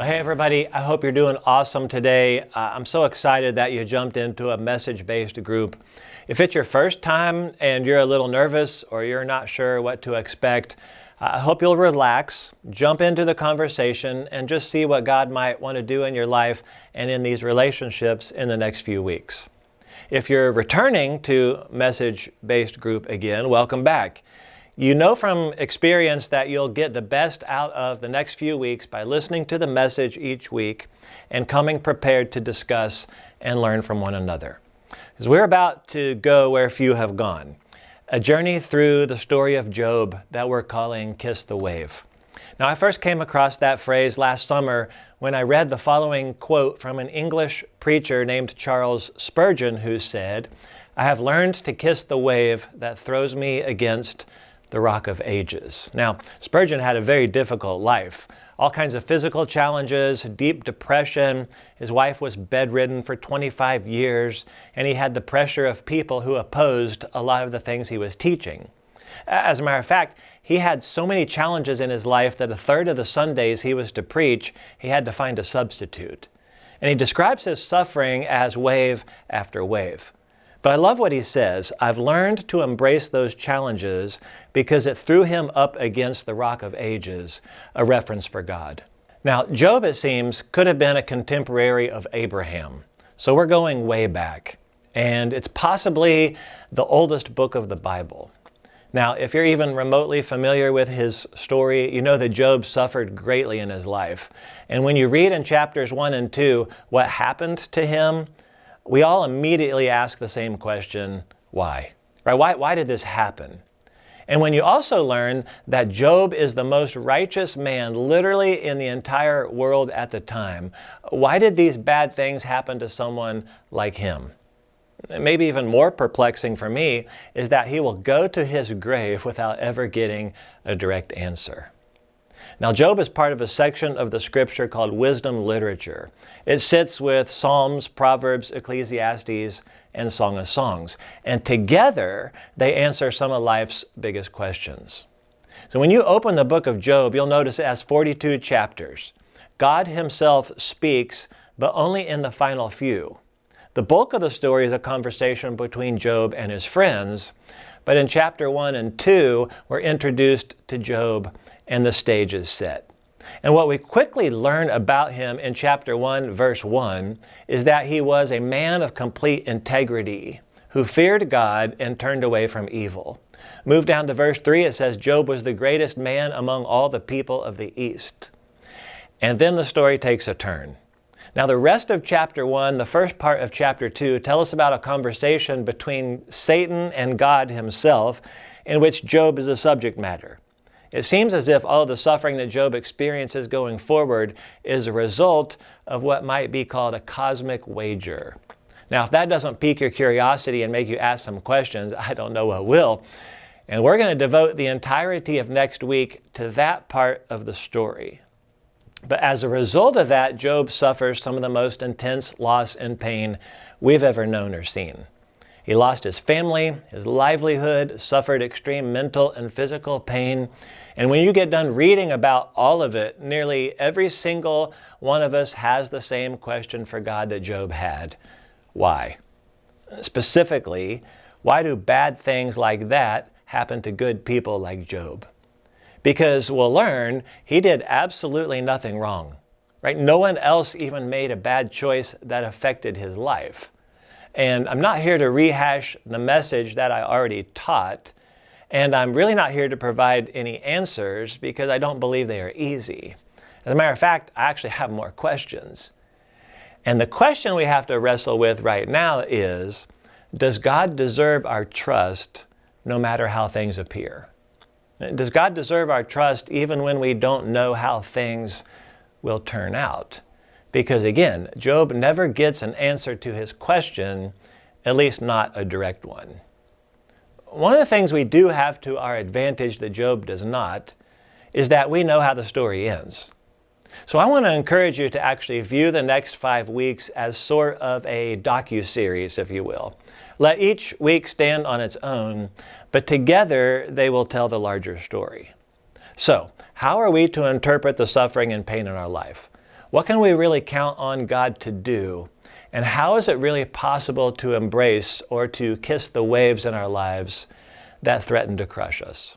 Well, hey everybody, I hope you're doing awesome today. I'm so excited that you jumped into a message-based group. If it's your first time and you're a little nervous or you're not sure what to expect, I hope you'll relax, jump into the conversation, and just see what God might want to do in your life and in these relationships in the next few weeks. If you're returning to message-based group again, welcome back. You know from experience that you'll get the best out of the next few weeks by listening to the message each week and coming prepared to discuss and learn from one another. Because we're about to go where few have gone, a journey through the story of Job that we're calling Kiss the Wave. Now, I first came across that phrase last summer when I read the following quote from an English preacher named Charles Spurgeon, who said, "I have learned to kiss the wave that throws me against the Rock of Ages." Now, Spurgeon had a very difficult life. All kinds of physical challenges, deep depression. His wife was bedridden for 25 years, and he had the pressure of people who opposed a lot of the things he was teaching. As a matter of fact, he had so many challenges in his life that a third of the Sundays he was to preach, he had to find a substitute. And he describes his suffering as wave after wave. But I love what he says. "I've learned to embrace those challenges because it threw him up against the Rock of Ages," a reference for God. Now, Job, it seems, could have been a contemporary of Abraham. So we're going way back. And it's possibly the oldest book of the Bible. Now, if you're even remotely familiar with his story, you know that Job suffered greatly in his life. And when you read in chapters 1 and 2 what happened to him, we all immediately ask the same question, why? Right? Why did this happen? And when you also learn that Job is the most righteous man literally in the entire world at the time, why did these bad things happen to someone like him? Maybe even more perplexing for me is that he will go to his grave without ever getting a direct answer. Now, Job is part of a section of the scripture called wisdom literature. It sits with Psalms, Proverbs, Ecclesiastes, and Song of Songs. And together, they answer some of life's biggest questions. So when you open the book of Job, you'll notice it has 42 chapters. God himself speaks, but only in the final few. The bulk of the story is a conversation between Job and his friends, but in chapter 1 and 2, we're introduced to Job and the stage is set. And what we quickly learn about him in chapter 1, verse 1, is that he was a man of complete integrity who feared God and turned away from evil. Move down to verse 3, it says, Job was the greatest man among all the people of the East. And then the story takes a turn. Now, the rest of chapter 1, the first part of chapter 2, tell us about a conversation between Satan and God himself, in which Job is the subject matter. It seems as if all of the suffering that Job experiences going forward is a result of what might be called a cosmic wager. Now, if that doesn't pique your curiosity and make you ask some questions, I don't know what will. And we're going to devote the entirety of next week to that part of the story. But as a result of that, Job suffers some of the most intense loss and pain we've ever known or seen. He lost his family, his livelihood, suffered extreme mental and physical pain. And when you get done reading about all of it, nearly every single one of us has the same question for God that Job had. Why? Specifically, why do bad things like that happen to good people like Job? Because we'll learn he did absolutely nothing wrong, right? No one else even made a bad choice that affected his life. And I'm not here to rehash the message that I already taught, and I'm really not here to provide any answers because I don't believe they are easy. As a matter of fact, I actually have more questions. And the question we have to wrestle with right now is, does God deserve our trust no matter how things appear? Does God deserve our trust even when we don't know how things will turn out? Because again, Job never gets an answer to his question, at least not a direct one. One of the things we do have to our advantage that Job does not is that we know how the story ends. So I want to encourage you to actually view the next 5 weeks as sort of a docu-series, if you will. Let each week stand on its own, but together they will tell the larger story. So, how are we to interpret the suffering and pain in our life? What can we really count on God to do? And how is it really possible to embrace or to kiss the waves in our lives that threaten to crush us?